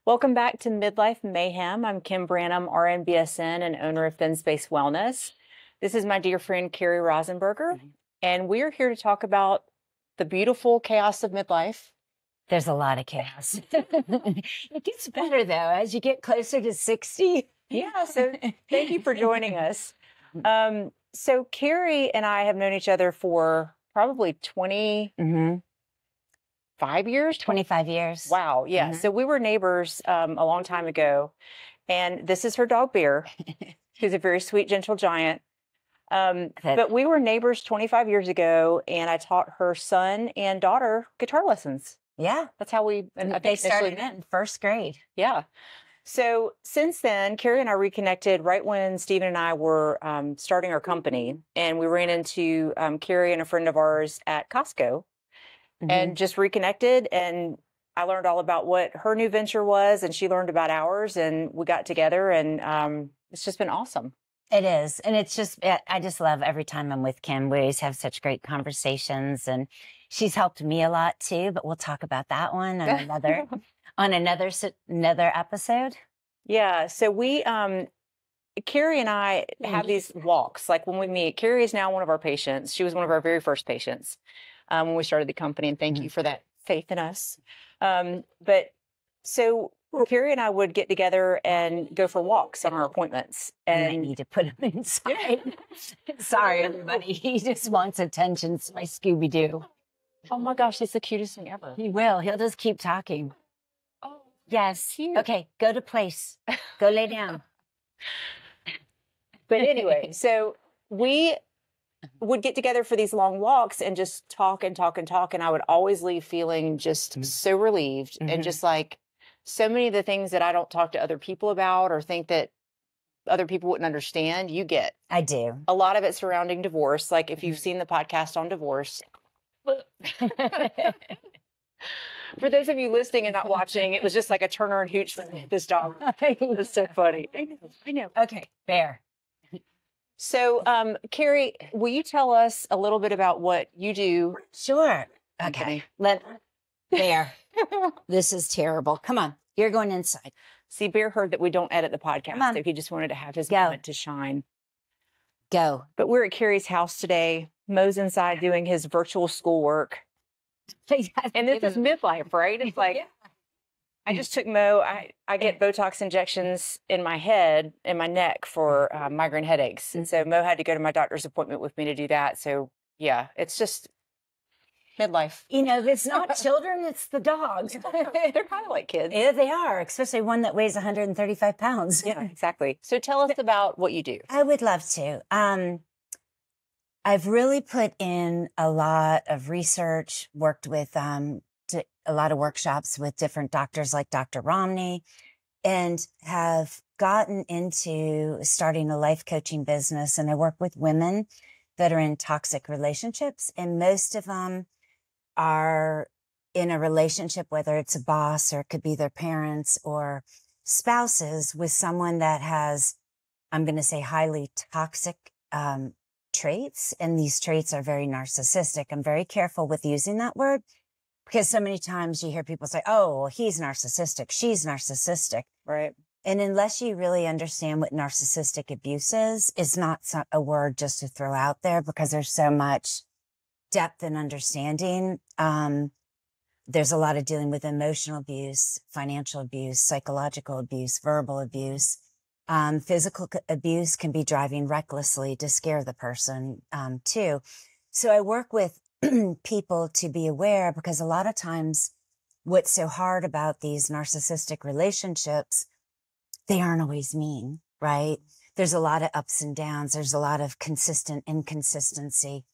Welcome back to Midlife Mayhem. I'm Kim Branham, RN BSN and owner of Thin Space Wellness. This is my dear friend, Kerry Rasenberger, and we're here to talk about the beautiful chaos of midlife. There's a lot of chaos. It gets better, though, as you get closer to 60. Yeah, so thank you for joining us. So Kerry and I have known each other for probably 25 years? 25 years. Wow, yeah. So we were neighbors a long time ago, and this is her dog, Bear, who's a very sweet, gentle giant. But we were neighbors 25 years ago, and I taught her son and daughter guitar lessons. Yeah. That's how we They started in first grade. Yeah. So since then, Kerry and I reconnected right when Stephen and I were starting our company, and we ran into Kerry and a friend of ours at Costco and just reconnected, and I learned all about what her new venture was, and she learned about ours, and we got together, and it's just been awesome. It is. And it's just, I just love every time I'm with Kim. We always have such great conversations, and she's helped me a lot too, but we'll talk about that one on another episode. Yeah. So we, Kerry and I have these walks. Like when we meet, Kerry is now one of our patients. She was one of our very first patients when we started the company, and thank you for that faith in us. But so Kerry and I would get together and go for walks on our appointments. And I need to put him inside. Sorry, everybody. He just wants attention. It's my Scooby-Doo. Oh my gosh, it's the cutest thing ever. He will. He'll just keep talking. Oh, yes. cute. Okay, go to place. Go lay down. But anyway, so we would get together for these long walks and just talk and talk and talk. And I would always leave feeling just so relieved and just like so many of the things that I don't talk to other people about or think that other people wouldn't understand, you get. I do. A lot of it surrounding divorce. Like if you've seen the podcast on divorce. For those of you listening and not watching, it was just like a Turner and Hooch with this dog. It was so funny. I know. Okay, Bear. So, Kerry, will you tell us a little bit about what you do? Sure. Okay. Bear. This is terrible. Come on. You're going inside. See, Bear heard that we don't edit the podcast, so he just wanted to have his moment to shine. Go. But we're at Kerry's house today. Mo's inside doing his virtual schoolwork. And this is midlife, right? It's like, I just took Mo. I get Botox injections in my head, in my neck for migraine headaches. And so Mo had to go to my doctor's appointment with me to do that. So yeah, it's just midlife. You know, it's not children, it's the dogs. They're kind of like kids. Yeah, they are, especially one that weighs 135 pounds. Yeah, exactly. So tell us about what you do. I would love to. I've really put in a lot of research, worked with a lot of workshops with different doctors like Dr. Romney, and have gotten into starting a life coaching business. And I work with women that are in toxic relationships, and most of them are in a relationship, whether it's a boss or it could be their parents or spouses, with someone that has, I'm going to say, highly toxic traits. And these traits are very narcissistic. I'm very careful with using that word because so many times you hear people say, oh, well, he's narcissistic, she's narcissistic. Right. And unless you really understand what narcissistic abuse is, it's not a word just to throw out there because there's so much depth and understanding. There's a lot of dealing with emotional abuse, financial abuse, psychological abuse, verbal abuse. Physical abuse can be driving recklessly to scare the person, too. So I work with people to be aware because a lot of times what's so hard about these narcissistic relationships, they aren't always mean, right? There's a lot of ups and downs. There's a lot of consistent inconsistency.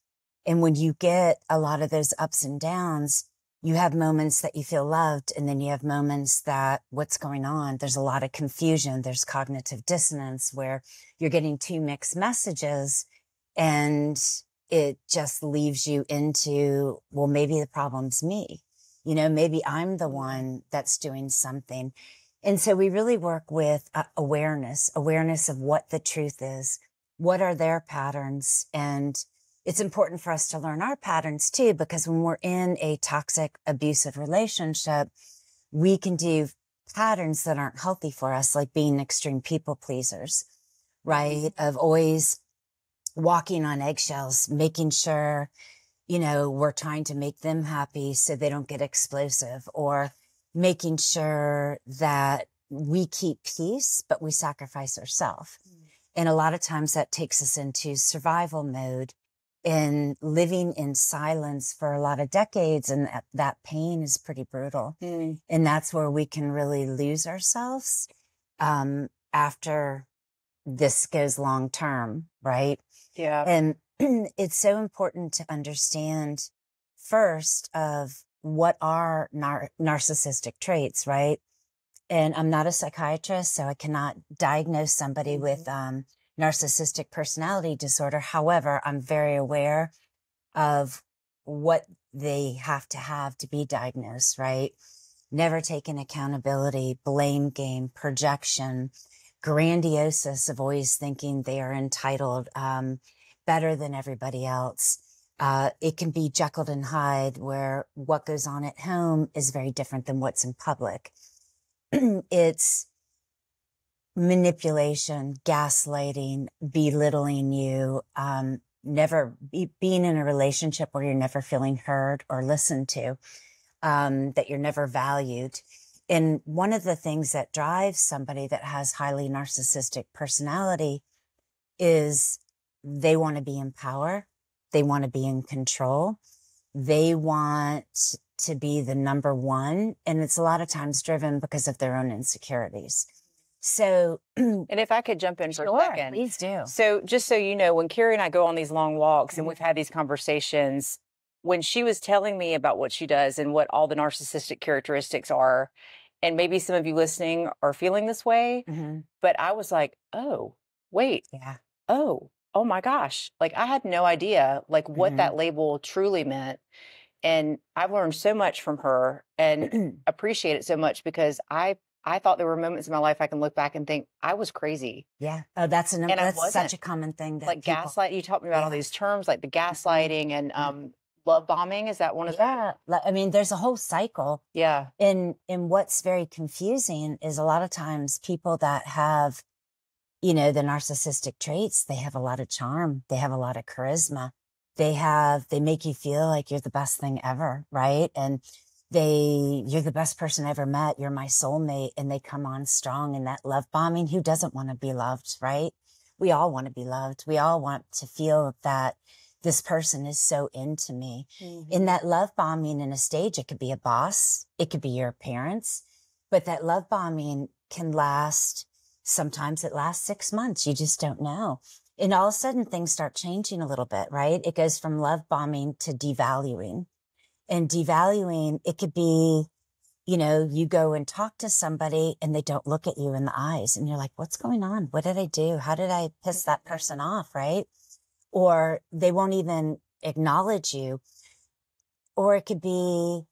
And when you get a lot of those ups and downs, you have moments that you feel loved, and then you have moments that what's going on? There's a lot of confusion. There's cognitive dissonance where you're getting two mixed messages, and it just leaves you into, well, maybe the problem's me. You know, maybe I'm the one that's doing something. And so we really work with awareness of what the truth is. What are their patterns? And it's important for us to learn our patterns too, because when we're in a toxic, abusive relationship, we can do patterns that aren't healthy for us, like being extreme people pleasers, right? Of always walking on eggshells, making sure, you know, we're trying to make them happy so they don't get explosive, or making sure that we keep peace, but we sacrifice ourselves. And a lot of times that takes us into survival mode and living in silence for a lot of decades. And that pain is pretty brutal. And that's where we can really lose ourselves after this goes long term, right? Yeah. And it's so important to understand first of what are narcissistic traits, right? And I'm not a psychiatrist, so I cannot diagnose somebody with narcissistic personality disorder. However, I'm very aware of what they have to be diagnosed, right? Never taking accountability, blame game, projection, grandiosis of always thinking they are entitled, better than everybody else. It can be Jekyll and Hyde, where what goes on at home is very different than what's in public. It's manipulation, gaslighting, belittling you, being in a relationship where you're never feeling heard or listened to, that you're never valued. And one of the things that drives somebody that has highly narcissistic personality is they want to be in power. They want to be in control. They want to be the number one. And it's a lot of times driven because of their own insecurities. So, and if I could jump in for a second. Please do. So just so you know, when Kerry and I go on these long walks and we've had these conversations, when she was telling me about what she does and what all the narcissistic characteristics are, and maybe some of you listening are feeling this way, but I was like, oh, wait. Yeah. Oh my gosh. Like I had no idea like what that label truly meant. And I've learned so much from her and appreciate it so much, because I thought there were moments in my life I can look back and think I was crazy. Yeah. Oh, that's such a common thing. That like gaslight. You taught me about all these terms like the gaslighting and love bombing. Is that one of them? Yeah. I mean, there's a whole cycle. Yeah. And what's very confusing is a lot of times people that have, you know, the narcissistic traits, they have a lot of charm. They have a lot of charisma. They make you feel like you're the best thing ever, right? And you're the best person I ever met. You're my soulmate. And they come on strong in that love bombing. Who doesn't want to be loved, right? We all want to be loved. We all want to feel that this person is so into me. In that love bombing in a stage, it could be a boss. It could be your parents. But that love bombing can last, sometimes it lasts 6 months. You just don't know. And all of a sudden things start changing a little bit, right? It goes from love bombing to devaluing. And devaluing, it could be, you know, you go and talk to somebody and they don't look at you in the eyes. And you're like, what's going on? What did I do? How did I piss that person off, right? Or they won't even acknowledge you. Or it could be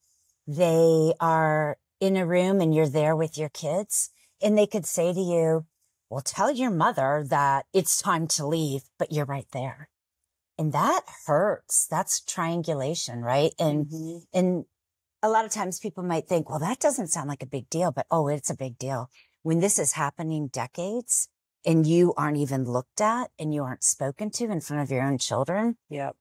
they are in a room and you're there with your kids and they could say to you, well, tell your mother that it's time to leave, but you're right there. And that hurts. That's triangulation, right? And a lot of times people might think, well, that doesn't sound like a big deal, but oh, it's a big deal. When this is happening decades and you aren't even looked at and you aren't spoken to in front of your own children. Yep.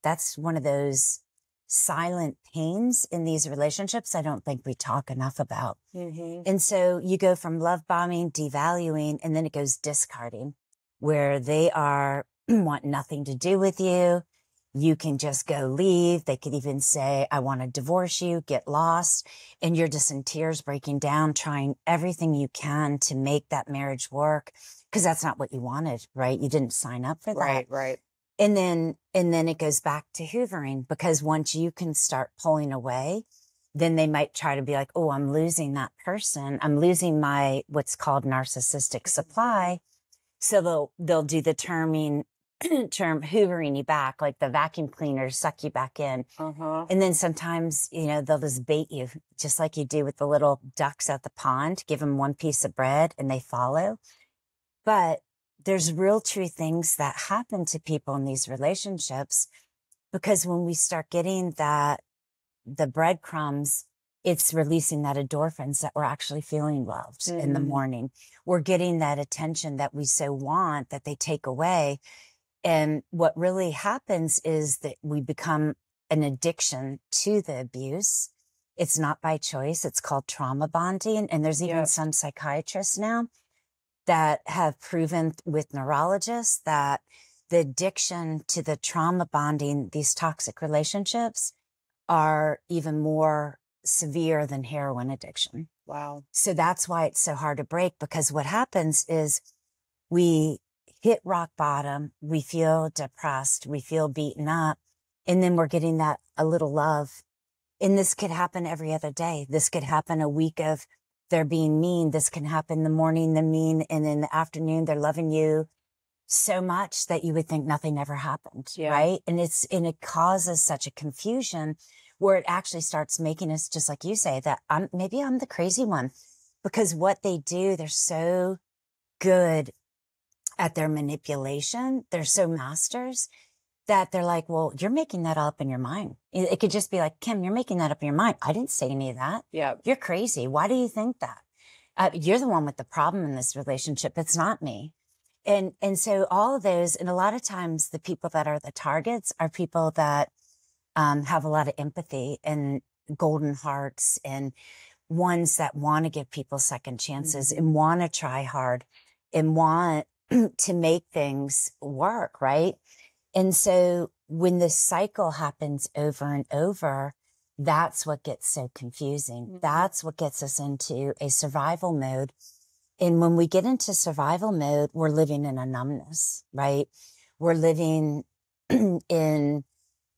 That's one of those silent pains in these relationships I don't think we talk enough about. And so you go from love bombing, devaluing, and then it goes discarding, where they want nothing to do with you. You can just go leave. They could even say, I want to divorce you, get lost. And you're just in tears, breaking down, trying everything you can to make that marriage work. Because that's not what you wanted, right? You didn't sign up for that. Right. And then it goes back to hoovering, because once you can start pulling away, then they might try to be like, oh, I'm losing that person. I'm losing my, what's called narcissistic supply. So they'll do the term hoovering you back, like the vacuum cleaners suck you back in. And then sometimes, you know, they'll just bait you, just like you do with the little ducks at the pond, give them one piece of bread and they follow. But there's real true things that happen to people in these relationships, because when we start getting the breadcrumbs it's releasing that endorphins that we're actually feeling loved in the morning. We're getting that attention that we so want that they take away. And what really happens is that we become an addiction to the abuse. It's not by choice. It's called trauma bonding. And there's even some psychiatrists now that have proven with neurologists that the addiction to the trauma bonding, these toxic relationships, are even more severe than heroin addiction. Wow. So that's why it's so hard to break, because what happens is we hit rock bottom, we feel depressed, we feel beaten up, and then we're getting that a little love. And this could happen every other day. This could happen a week of they're being mean. This can happen in the morning, they're mean, and in the afternoon, they're loving you so much that you would think nothing ever happened, right? And it causes such a confusion where it actually starts making us, just like you say, that maybe I'm the crazy one, because what they do, they're so good at their manipulation. They're so masters that they're like, well, you're making that up in your mind. It could just be like, Kim, you're making that up in your mind. I didn't say any of that. Yeah. You're crazy. Why do you think that? You're the one with the problem in this relationship. It's not me. And so all of those, and a lot of times the people that are the targets are people that have a lot of empathy and golden hearts and ones that want to give people second chances and want to try hard and want to make things work, right? And so when this cycle happens over and over, that's what gets so confusing. That's what gets us into a survival mode. And when we get into survival mode, we're living in a numbness, right? We're living in,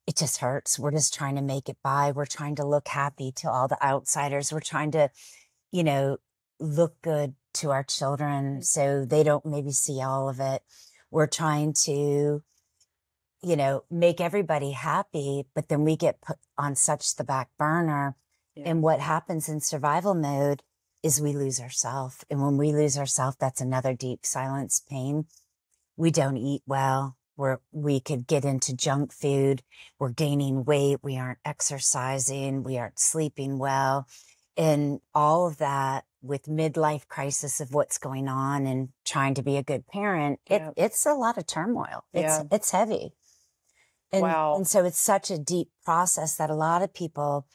it just hurts. We're just trying to make it by. We're trying to look happy to all the outsiders. We're trying to, look good to our children so they don't maybe see all of it. We're trying to, make everybody happy, but then we get put on such the back burner. Yeah. And what happens in survival mode is we lose ourselves. And when we lose ourselves, that's another deep silence pain. We don't eat well. We could get into junk food. We're gaining weight. We aren't exercising. We aren't sleeping well. And all of that with midlife crisis of what's going on and trying to be a good parent, it's a lot of turmoil. It's heavy. And, and so it's such a deep process that a lot of people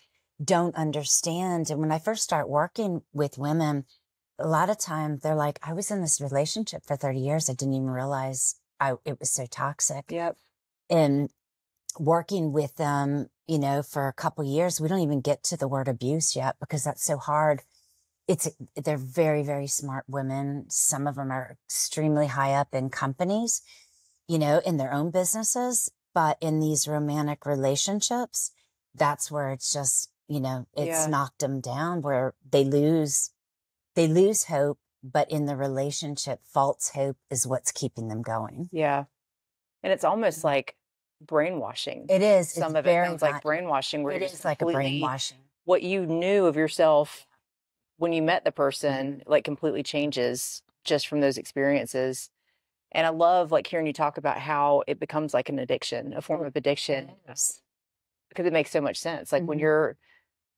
don't understand. And when I first start working with women, a lot of time they're like, I was in this relationship for 30 years. I didn't even realize it was so toxic. Yep. And working with them, for a couple years, we don't even get to the word abuse yet because that's so hard. They're very, very smart women. Some of them are extremely high up in companies, in their own businesses. But in these romantic relationships, that's where it's just, it's knocked them down, where they lose hope. But in the relationship, false hope is what's keeping them going. Yeah. And it's almost like brainwashing. It is. Some of it sounds like brainwashing. Where it is like a brainwashing. What you knew of yourself when you met the person, like, completely changes just from those experiences. And I love, like, hearing you talk about how it becomes like an addiction, a form of addiction, because it makes so much sense. Like when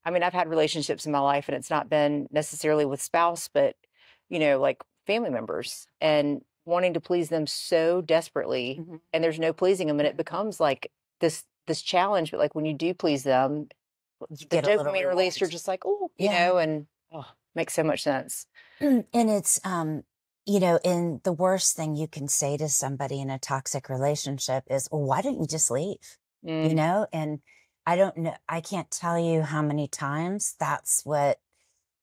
I've had relationships in my life and it's not been necessarily with spouse, but, like family members, and wanting to please them so desperately, and there's no pleasing them. And it becomes like this challenge, but like when you do please them, the dopamine release, you're just like, makes so much sense. And it's, and the worst thing you can say to somebody in a toxic relationship is, well, why don't you just leave? And I don't know. I can't tell you how many times that's what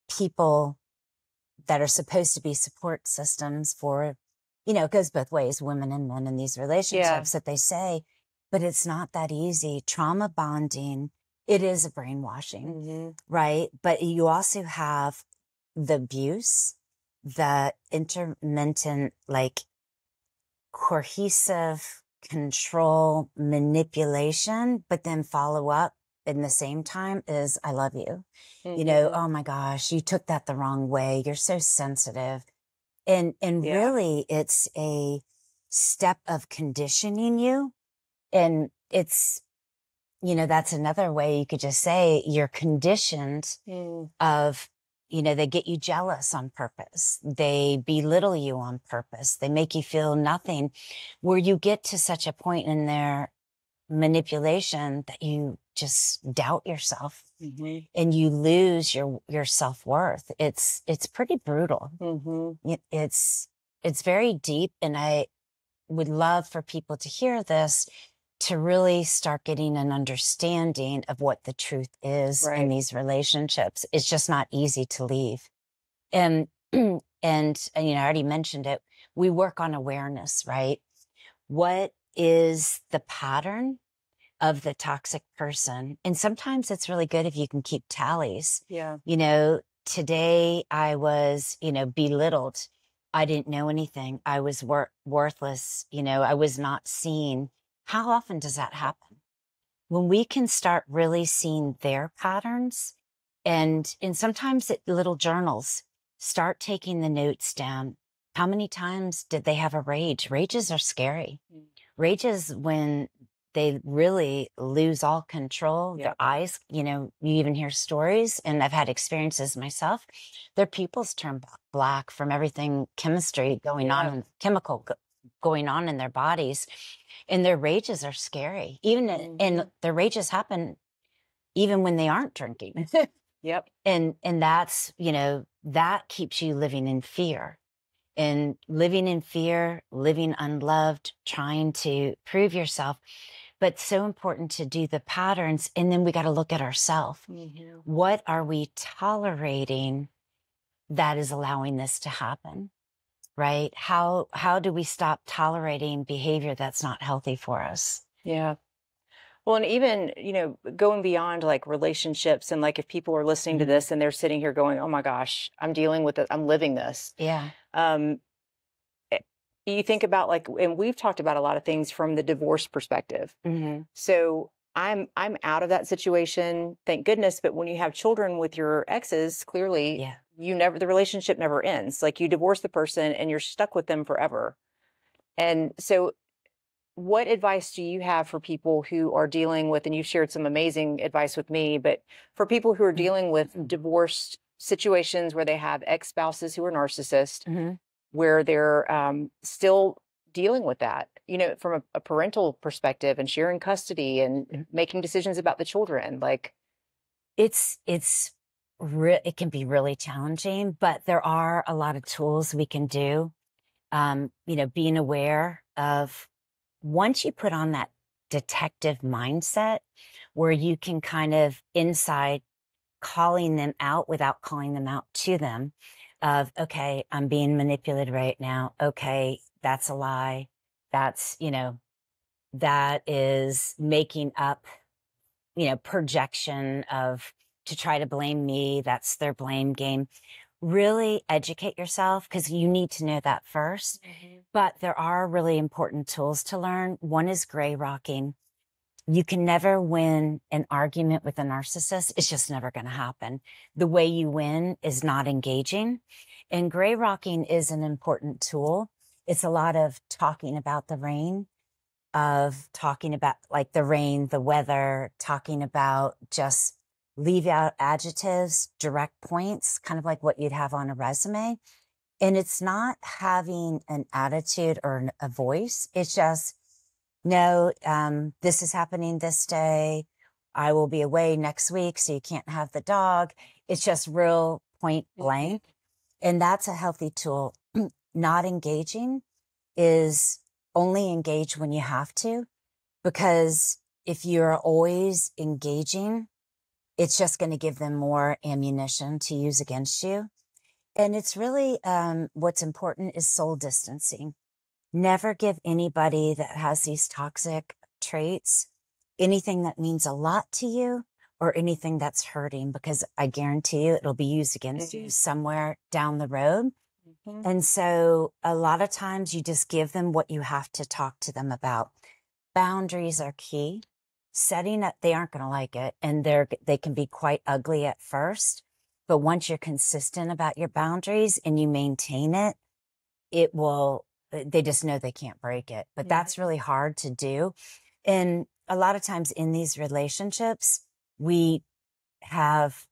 people that are supposed to be support systems for, it goes both ways, women and men in these relationships, that they say, but it's not that easy. Trauma bonding, it is a brainwashing, right? But you also have the abuse, the intermittent, like, cohesive control manipulation, but then follow up in the same time is, I love you. Oh my gosh, you took that the wrong way. You're so sensitive. And really it's a step of conditioning you. And it's, you know, that's another way you could just say you're conditioned of, you know, they get you jealous on purpose. They belittle you on purpose. They make you feel nothing, where you get to such a point in their manipulation that you just doubt yourself and you lose your self-worth. It's pretty brutal. It's very deep. And I would love for people to hear this, to really start getting an understanding of what the truth is in these relationships. It's just not easy to leave. And, and, you know, I already mentioned it. We work on awareness, right? What is the pattern of the toxic person? And sometimes it's really good if you can keep tallies. You know, today I was, you know, belittled. I didn't know anything. I was worthless. You know, I was not seen. How often does that happen? When we can start really seeing their patterns, and sometimes little journals, start taking the notes down. How many times did they have a rage? Rages are scary. Rages when they really lose all control. Their eyes, you know, you even hear stories, and I've had experiences myself. Their pupils turn black from everything chemistry going on, chemical going on in their bodies. And their rages are scary. Even and their rages happen even when they aren't drinking. And that's, you know, that keeps you living in fear. And living in fear, living unloved, trying to prove yourself. But so important to do the patterns. And then we got to look at ourselves. What are we tolerating that is allowing this to happen? Right? How do we stop tolerating behavior that's not healthy for us? Well, and even, you know, going beyond like relationships, and like if people are listening to this and they're sitting here going, oh my gosh, I'm dealing with it, I'm living this. You think about like, and we've talked about a lot of things from the divorce perspective. So I'm out of that situation, thank goodness. But when you have children with your exes, clearly the relationship never ends. Like you divorce the person and you're stuck with them forever. And so what advice do you have for people who are dealing with, and you've shared some amazing advice with me, but for people who are dealing with divorced situations where they have ex-spouses who are narcissists, where they're still dealing with that, you know, from a parental perspective and sharing custody and making decisions about the children, like it can be really challenging, but there are a lot of tools we can do. You know, being aware of, once you put on that detective mindset where you can kind of inside calling them out without calling them out to them, of, okay, I'm being manipulated right now. Okay, that's a lie. That's, you know, that is making up, you know, projection of, to try to blame me. That's their blame game. Really educate yourself, because you need to know that first. But there are really important tools to learn. One is gray rocking. You can never win an argument with a narcissist. It's just never going to happen. The way you win is not engaging. And gray rocking is an important tool. It's a lot of talking about the rain, of talking about like the rain, the weather, talking about, just leave out adjectives, direct points, kind of like what you'd have on a resume. And it's not having an attitude or a voice. It's just, no, this is happening this day. I will be away next week, so you can't have the dog. It's just real point blank. And that's a healthy tool. Not engaging is only engage when you have to, because if you're always engaging, it's just going to give them more ammunition to use against you. And it's really, what's important is soul distancing. Never give anybody that has these toxic traits anything that means a lot to you or anything that's hurting, because I guarantee you it'll be used against you somewhere down the road. And so a lot of times you just give them what you have to talk to them about. Boundaries are key. Setting up, they aren't going to like it, and they can be quite ugly at first. But once you're consistent about your boundaries and you maintain it, they just know they can't break it. But that's really hard to do. And a lot of times in these relationships, we have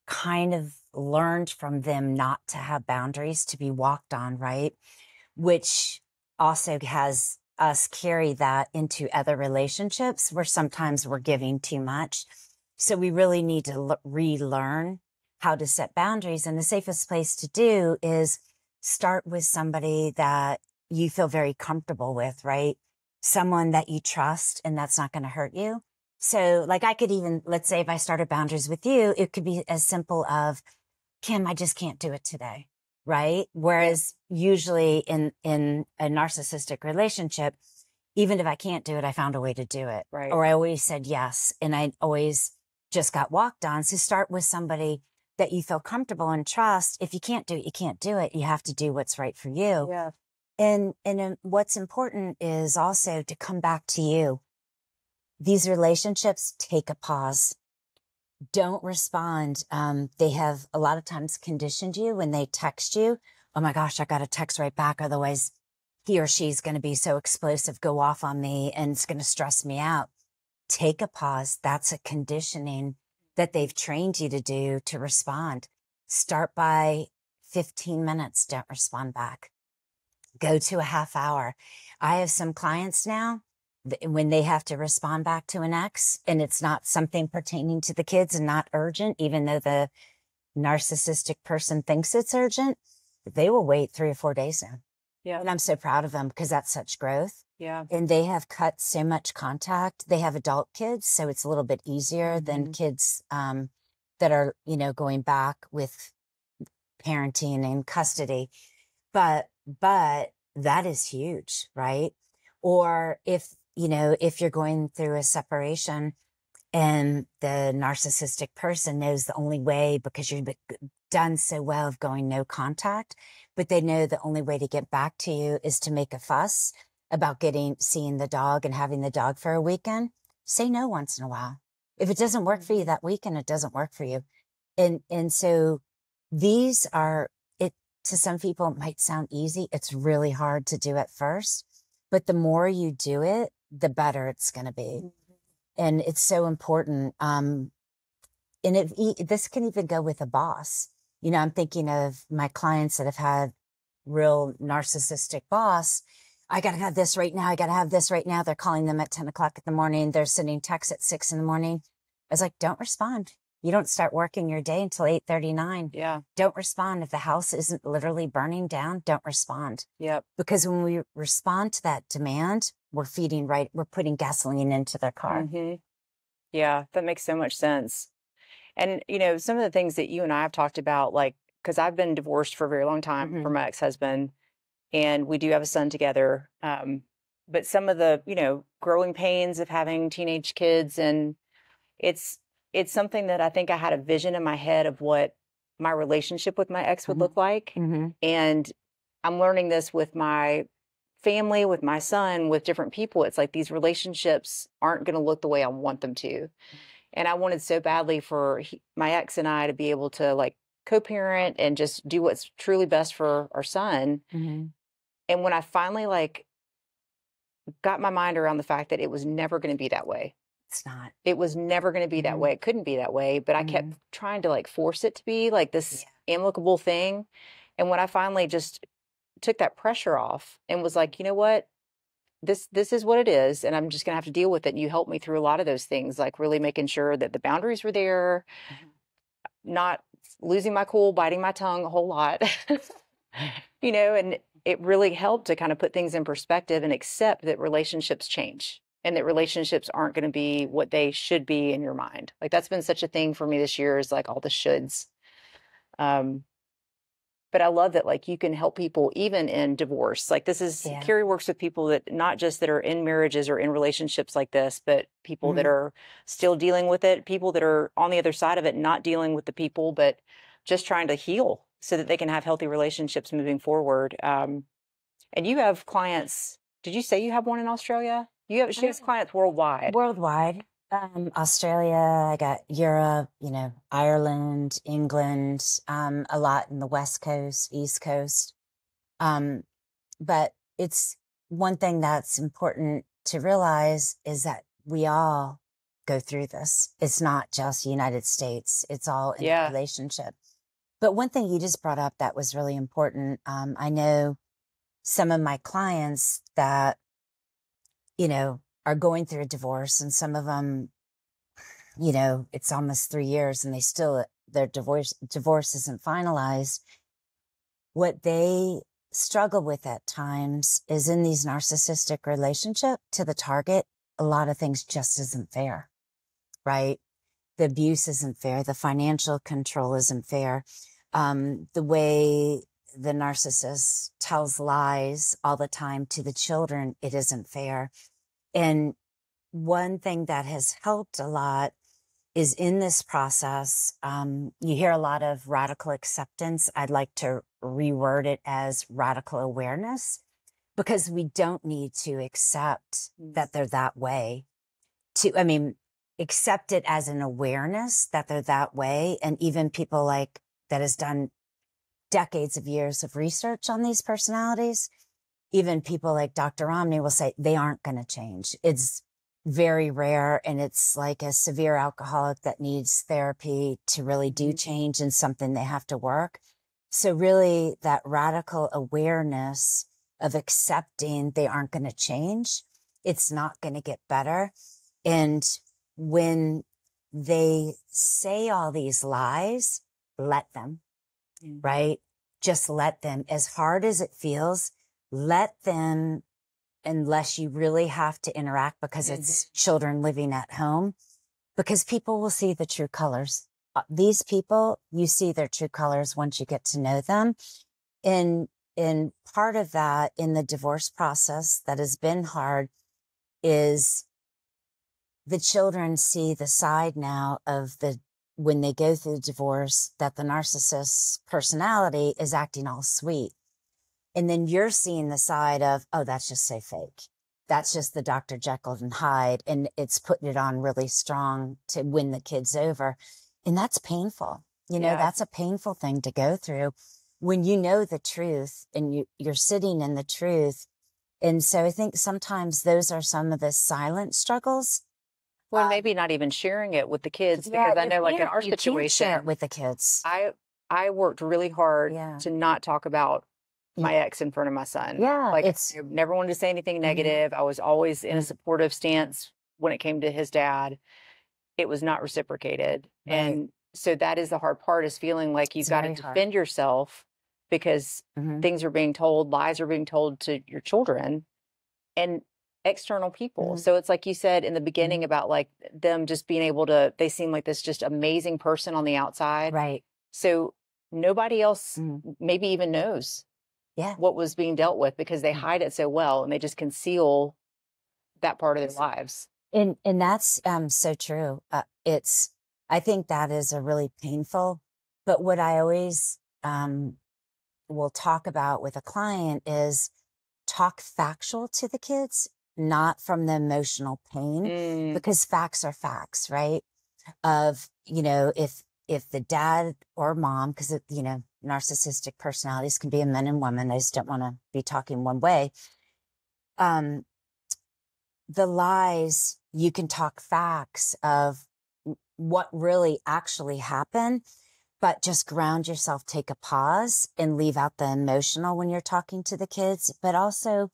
kind of learned from them not to have boundaries to be walked on, right? Which also has us carry that into other relationships where sometimes we're giving too much. So we really need to relearn how to set boundaries. And the safest place to do is start with somebody that you feel very comfortable with, right? Someone that you trust and that's not going to hurt you. So like I could even, let's say if I started boundaries with you, it could be as simple of, Kim, I just can't do it today. Right. Whereas usually in a narcissistic relationship, even if I can't do it, I found a way to do it. Right. Or I always said yes. And I always just got walked on. So start with somebody that you feel comfortable and trust. If you can't do it, you can't do it. You have to do what's right for you. Yeah. And what's important is also to come back to you. These relationships take a pause. Don't respond. They have a lot of times conditioned you when they text you. Oh my gosh, I got to text right back. Otherwise he or she's going to be so explosive, go off on me and it's going to stress me out. Take a pause. That's a conditioning that they've trained you to do to respond. Start by 15 minutes. Don't respond back. Go to a half hour. I have some clients now when they have to respond back to an ex and it's not something pertaining to the kids and not urgent, even though the narcissistic person thinks it's urgent, they will wait 3 or 4 days now. Yeah. And I'm so proud of them because that's such growth. Yeah. And they have cut so much contact. They have adult kids, so it's a little bit easier than kids that are, going back with parenting and custody. But that is huge, right? Or if you're going through a separation and the narcissistic person knows the only way, because you've done so well of going no contact, but they know the only way to get back to you is to make a fuss about seeing the dog and having the dog for a weekend, say no once in a while. If it doesn't work for you that weekend, it doesn't work for you. And so these are, to some people, it might sound easy. It's really hard to do at first, but the more you do it, the better it's going to be. And it's so important. And this can even go with a boss. I'm thinking of my clients that have had real narcissistic boss. I got to have this right now. I got to have this right now. They're calling them at 10 o'clock in the morning. They're sending texts at 6 in the morning. I was like, don't respond. You don't start working your day until 8:39. Yeah. Don't respond. If the house isn't literally burning down, don't respond. Yep. Because when we respond to that demand, we're putting gasoline into their car. Mm-hmm. Yeah, that makes so much sense. And, some of the things that you and I have talked about, like, because I've been divorced for a very long time from my ex-husband, and we do have a son together. But some of the, growing pains of having teenage kids, and it's something that I think I had a vision in my head of what my relationship with my ex would look like. And I'm learning this with my family, with my son, with different people. It's like these relationships aren't going to look the way I want them to. And I wanted so badly for my ex and I to be able to like co-parent and just do what's truly best for our son. And when I finally like got my mind around the fact that it was never going to be that way. It's not. It was never going to be that way. It couldn't be that way. But I kept trying to like force it to be like this amicable thing. And when I finally just took that pressure off and was like, you know what? This is what it is, and I'm just going to have to deal with it. And you helped me through a lot of those things, like really making sure that the boundaries were there, not losing my cool, biting my tongue a whole lot, and it really helped to kind of put things in perspective and accept that relationships change and that relationships aren't going to be what they should be in your mind. Like that's been such a thing for me this year, is like all the shoulds. But I love that, like, you can help people even in divorce. Like this is, Kerry works with people that not just that are in marriages or in relationships like this, but people that are still dealing with it, people that are on the other side of it, not dealing with the people, but just trying to heal so that they can have healthy relationships moving forward. And you have clients, did you say you have one in Australia? She has clients worldwide. Worldwide. Australia, I got Europe, Ireland, England, a lot in the West Coast, East Coast. But it's one thing that's important to realize is that we all go through this. It's not just United States. It's all in the relationship. But one thing you just brought up that was really important. I know some of my clients that, you know, are going through a divorce, and some of them, you know, it's almost 3 years and they still, their divorce isn't finalized. What they struggle with at times is in these narcissistic relationship to the target, a lot of things just isn't fair, right? The abuse isn't fair. The financial control isn't fair. The way the narcissist tells lies all the time to the children, it isn't fair. And one thing that has helped a lot is in this process, you hear a lot of radical acceptance. I'd like to reword it as radical awareness, because we don't need to accept that they're that way. Accept it as an awareness that they're that way. And even people like that has done decades of years of research on these personalities, even people like Dr. Romney will say they aren't going to change. It's very rare. And it's like a severe alcoholic that needs therapy to really do change, and something they have to work. So really that radical awareness of accepting they aren't going to change, it's not going to get better. And when they say all these lies, let them, right? Just let them. As hard as it feels, let them, unless you really have to interact because it's children living at home, because people will see the true colors. These people, you see their true colors once you get to know them. And part of that in the divorce process that has been hard is the children see the side now of when they go through the divorce, that the narcissist's personality is acting all sweet. And then you're seeing the side of, oh, that's just so fake. That's just the Dr. Jekyll and Hyde. And it's putting it on really strong to win the kids over. And that's painful. You know, that's a painful thing to go through when you know the truth and you're sitting in the truth. And so I think sometimes those are some of the silent struggles. Well, maybe not even sharing it with the kids, because I know, like in our situation, share it with the kids. I worked really hard to not talk about my ex in front of my son. Yeah, like I never wanted to say anything negative. I was always in a supportive stance when it came to his dad. It was not reciprocated, and so that is the hard part, is feeling like you've got to defend yourself because things are being told, lies are being told to your children and external people. So it's like you said in the beginning about like them just being able to, they seem like this just amazing person on the outside. Right. So nobody else maybe even knows what was being dealt with, because they hide it so well and they just conceal that part of their lives. And that's so true. I think that is a really painful, but what I always will talk about with a client is talk factual to the kids, not from the emotional pain, because facts are facts, right? Of, you know, if the dad or mom, because, you know, narcissistic personalities can be a men and women. I just don't want to be talking one way. The lies, you can talk facts of what really actually happened, but just ground yourself, take a pause and leave out the emotional when you're talking to the kids. But also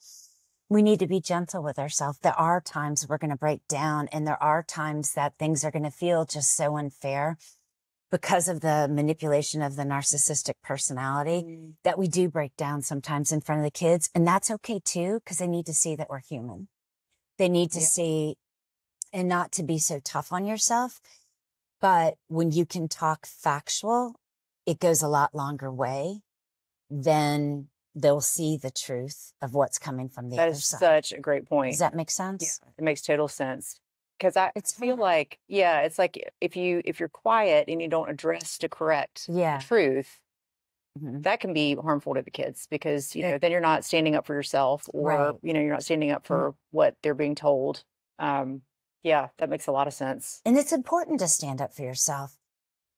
we need to be gentle with ourselves. There are times we're going to break down, and there are times that things are going to feel just so unfair because of the manipulation of the narcissistic personality that we do break down sometimes in front of the kids. And that's okay too, because they need to see that we're human. They need to see, and not to be so tough on yourself. But when you can talk factual, it goes a lot longer way than they'll see the truth of what's coming from the other side. That is such a great point. Does that make sense? Yeah, it makes total sense. Because I feel like, it's like if you're quiet and you don't address to correct the truth, that can be harmful to the kids, because, you know, then you're not standing up for yourself, or, you know, you're not standing up for what they're being told. That makes a lot of sense. And it's important to stand up for yourself,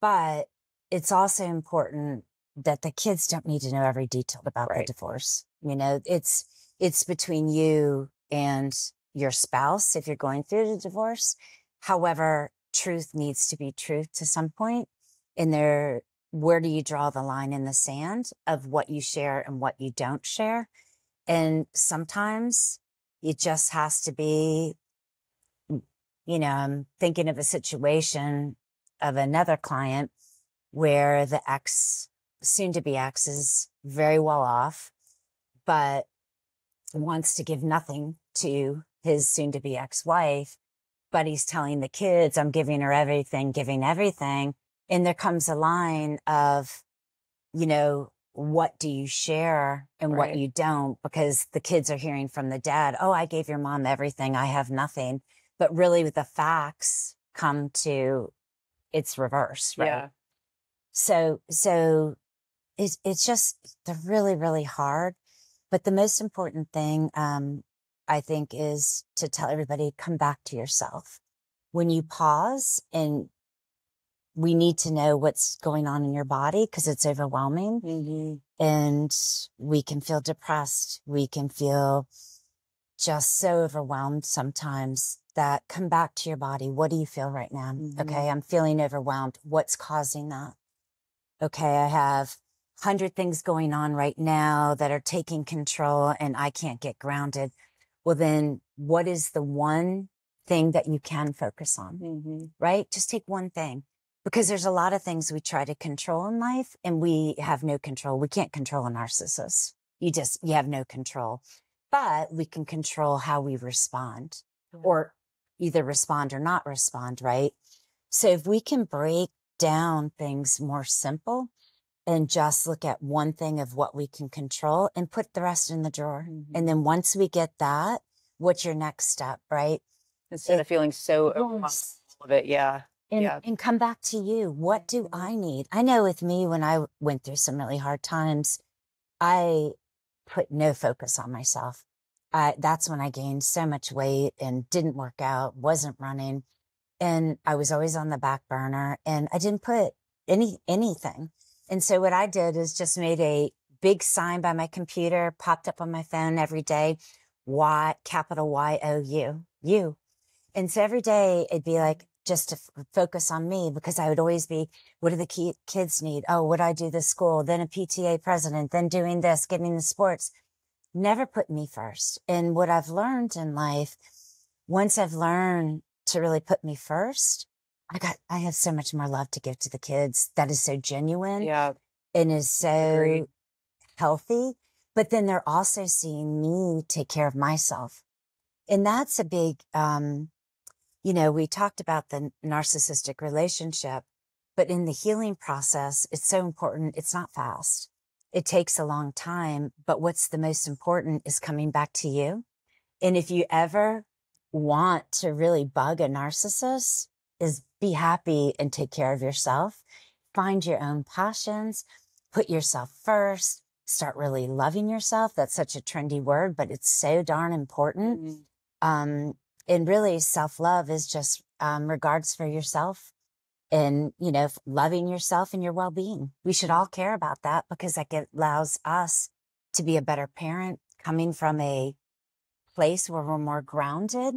but it's also important that the kids don't need to know every detail about the divorce. You know, it's between you and your spouse if you're going through the divorce. However, truth needs to be truth to some point. And where do you draw the line in the sand of what you share and what you don't share? And sometimes it just has to be, I'm thinking of a situation of another client where the soon to be ex is very well off, but wants to give nothing to his soon to be ex-wife, but he's telling the kids, I'm giving her everything, giving everything. And there comes a line of, what do you share and what you don't? Because the kids are hearing from the dad, oh, I gave your mom everything, I have nothing. But really the facts come to it's reverse, right? Yeah. So it's just, they're really, really hard. But the most important thing, I think, is to tell everybody, come back to yourself. When you pause, and we need to know what's going on in your body because it's overwhelming. Mm-hmm. And we can feel depressed. We can feel just so overwhelmed sometimes that come back to your body. What do you feel right now? Mm-hmm. Okay, I'm feeling overwhelmed. What's causing that? Okay, I have 100 things going on right now that are taking control and I can't get grounded. Well, then what is the one thing that you can focus on, mm-hmm. right? Just take one thing, because there's a lot of things we try to control in life and we have no control. We can't control a narcissist. You have no control, but we can control how we respond, or either respond or not respond, right? So if we can break down things more simple and just look at one thing of what we can control and put the rest in the drawer. Mm-hmm. And then once we get that, what's your next step, right? Instead of feeling so overwhelmed of it. Yeah. And come back to you. What do I need? I know with me, when I went through some really hard times, I put no focus on myself. That's when I gained so much weight and didn't work out, wasn't running. And I was always on the back burner and I didn't put anything. And so what I did is just made a big sign by my computer, popped up on my phone every day, capital Y-O-U, you. And so every day it'd be like, just to focus on me, because I would always be, what do the kids need? Oh, what do I do this school? Then a PTA president, then doing this, getting the sports. Never put me first. And what I've learned in life, once I've learned to really put me first, I have so much more love to give to the kids. That is so genuine. Yeah. And is so healthy. But then they're also seeing me take care of myself. And that's a big, we talked about the narcissistic relationship, but in the healing process, it's so important. It's not fast. It takes a long time, but what's the most important is coming back to you. And if you ever want to really bug a narcissist, is be happy and take care of yourself. Find your own passions, put yourself first, start really loving yourself. That's such a trendy word, but it's so darn important. Mm-hmm. And really self-love is just regards for yourself and, loving yourself and your well-being. We should all care about that, because that allows us to be a better parent, coming from a place where we're more grounded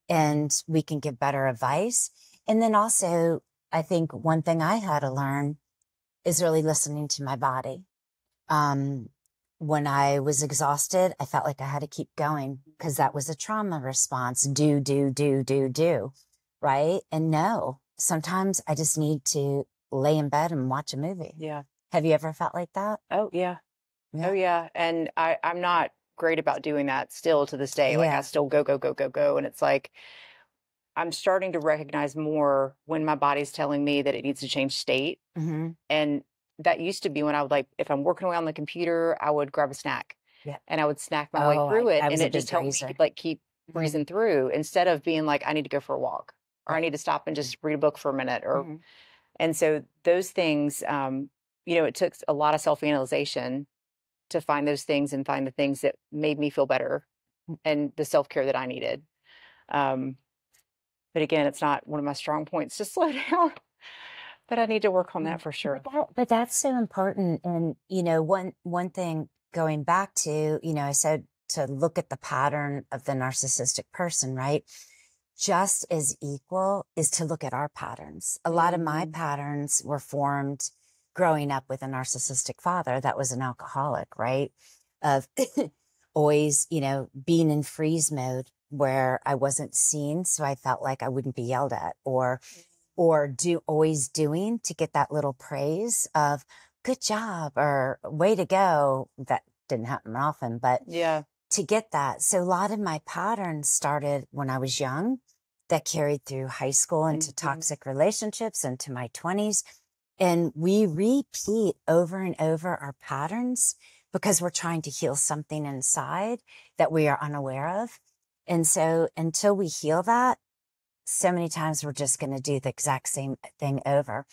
and we can give better advice. And then also, I think one thing I had to learn is really listening to my body. When I was exhausted, I felt like I had to keep going because that was a trauma response. Do, right? And no, sometimes I just need to lay in bed and watch a movie. Yeah. Have you ever felt like that? Oh, yeah. Oh, yeah. And I'm not great about doing that still to this day. Like I still go. And it's like, I'm starting to recognize more when my body's telling me that it needs to change state. Mm-hmm. And that used to be when I would, like, if I'm working away on the computer, I would grab a snack and I would snack my way through it. And it just helped me like keep breezing through, instead of being like, I need to go for a walk or I need to stop and just read a book for a minute. Or, and so those things, it took a lot of self-analyzation to find those things and find the things that made me feel better and the self-care that I needed. But again, it's not one of my strong points to slow down. But I need to work on that for sure. But that's so important. And, one thing going back to, I said to look at the pattern of the narcissistic person, right? Just as equal is to look at our patterns. A lot of my patterns were formed growing up with a narcissistic father that was an alcoholic, right? Of always, you know, being in freeze mode where I wasn't seen, so I felt like I wouldn't be yelled at, or always doing to get that little praise of good job or way to go. That didn't happen often, but Yeah. to get that. So a lot of my patterns started when I was young, that carried through high school into toxic relationships into my 20s. And we repeat over and over our patterns because we're trying to heal something inside that we are unaware of. And so until we heal that, so many times we're just going to do the exact same thing over.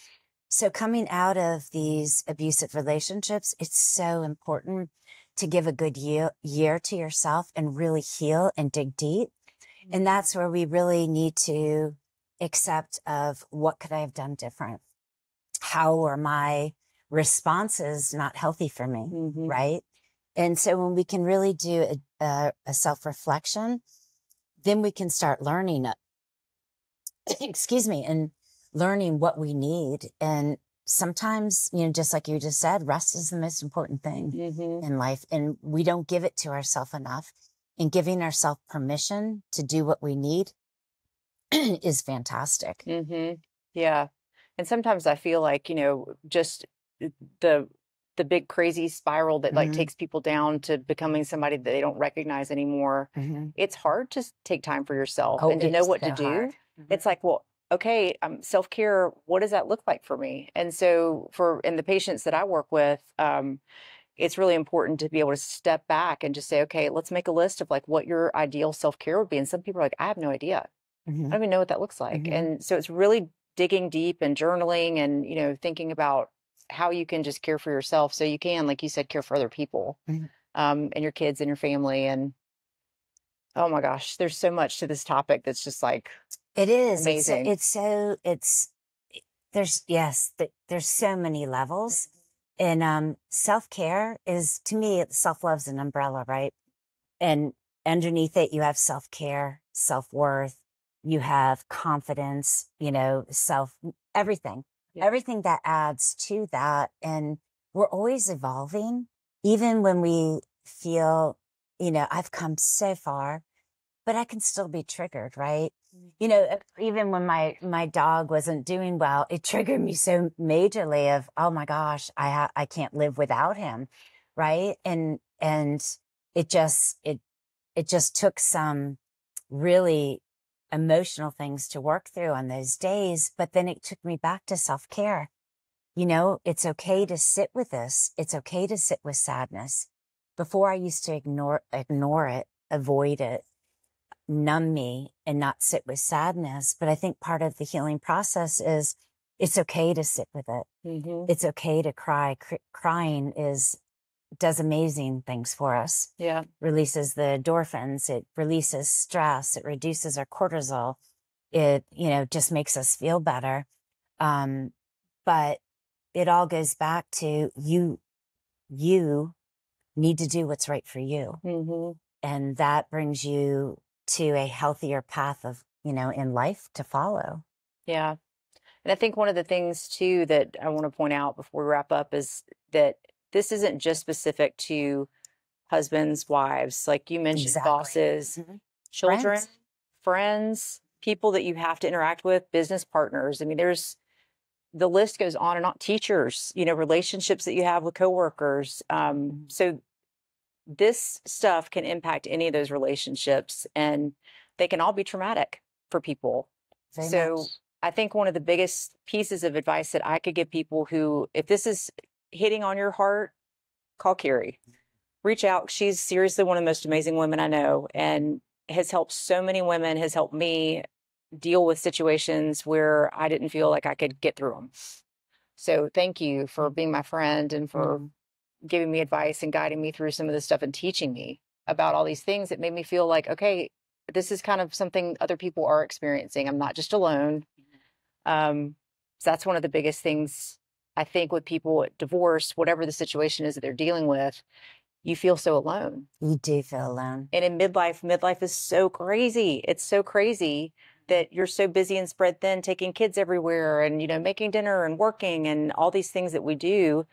So coming out of these abusive relationships, it's so important to give a good year to yourself and really heal and dig deep. And that's where we really need to accept of what could I have done different? How are my responses not healthy for me, right? And so when we can really do a self-reflection, then we can start learning, excuse me, and learning what we need. And sometimes, you know, just like you just said, rest is the most important thing in life. And we don't give it to ourselves enough. And giving ourselves permission to do what we need is fantastic. Yeah. And sometimes I feel like, you know, just the big crazy spiral that like takes people down to becoming somebody that they don't recognize anymore. It's hard to take time for yourself and to know what to do. It's like, well, okay, self-care, what does that look like for me? And so in the patients that I work with, it's really important to be able to step back and just say, okay, let's make a list of like what your ideal self-care would be. And some people are like, I have no idea. I don't even know what that looks like. And so it's really digging deep and journaling and, you know, thinking about how you can just care for yourself so you can, like you said, care for other people, and your kids and your family. And oh my gosh, there's so much to this topic that's just like, it is amazing. There's so many levels. And self-care is, to me, self-love's an umbrella, right? And underneath it, you have self-care, self-worth, you have confidence, you know, everything that adds to that. And we're always evolving, even when we feel, you know, I've come so far, but I can still be triggered, right? You know, even when my dog wasn't doing well, it triggered me so majorly of, oh my gosh, I can't live without him, right? And it just took some really emotional things to work through on those days, but then it took me back to self-care. You know, it's okay to sit with this. It's okay to sit with sadness. Before I used to ignore it, avoid it, numb me, and not sit with sadness. But I think part of the healing process is it's okay to sit with it. It's okay to cry. Crying does amazing things for us. Yeah. Releases the endorphins. It releases stress. It reduces our cortisol. It, you know, just makes us feel better. But it all goes back to you need to do what's right for you. And that brings you to a healthier path of, you know, in life to follow. Yeah. And I think one of the things too that I want to point out before we wrap up is that this isn't just specific to husbands, wives, like you mentioned, bosses, children, friends, people that you have to interact with, business partners. I mean, the list goes on and on. Teachers, you know, relationships that you have with coworkers. So this stuff can impact any of those relationships, and they can all be traumatic for people. Very much. I think one of the biggest pieces of advice that I could give people who, if this is hitting on your heart, call Kerry. Reach out. She's seriously one of the most amazing women I know and has helped so many women, has helped me deal with situations where I didn't feel like I could get through them. So thank you for being my friend and for giving me advice and guiding me through some of this stuff and teaching me about all these things that made me feel like, okay, this is kind of something other people are experiencing. I'm not just alone. So that's one of the biggest things I think with people at divorce, whatever the situation is that they're dealing with, you feel so alone. You do feel alone. And in midlife is so crazy. It's so crazy that you're so busy and spread thin, taking kids everywhere and, making dinner and working and all these things that we do,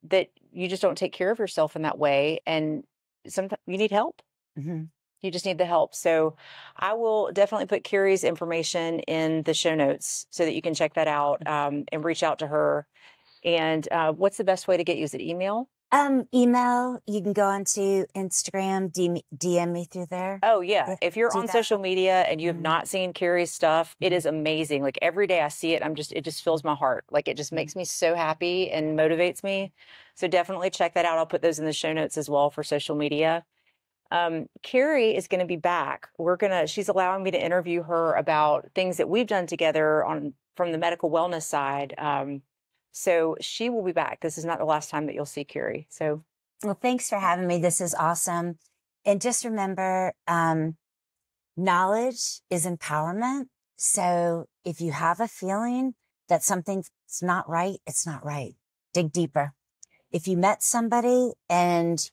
that you just don't take care of yourself in that way. And sometimes you need help. Mm-hmm. You just need the help. So I will definitely put Kerry's information in the show notes so that you can check that out and reach out to her. And what's the best way to get you? Is it email? Email. You can go onto Instagram, DM me through there. Oh, yeah. If you're on social media and you have Mm-hmm. not seen Kerry's stuff, it is amazing. Like every day I see it, it just fills my heart. Like it just makes me so happy and motivates me. So definitely check that out. I'll put those in the show notes as well for social media. Kerry is going to be back. She's allowing me to interview her about things that we've done together from the medical wellness side. So she will be back. This is not the last time that you'll see Kerry. So, well, thanks for having me. This is awesome. And just remember, knowledge is empowerment. So if you have a feeling that something's not right, it's not right. Dig deeper. If you met somebody and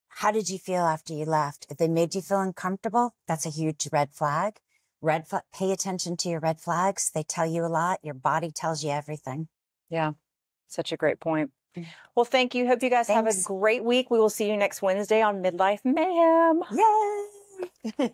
how did you feel after you left? If they made you feel uncomfortable, that's a huge red flag. Pay attention to your red flags. They tell you a lot. Your body tells you everything. Yeah, such a great point. Well, thank you. Hope you guys have a great week. We will see you next Wednesday on Midlife Mayhem. Yay!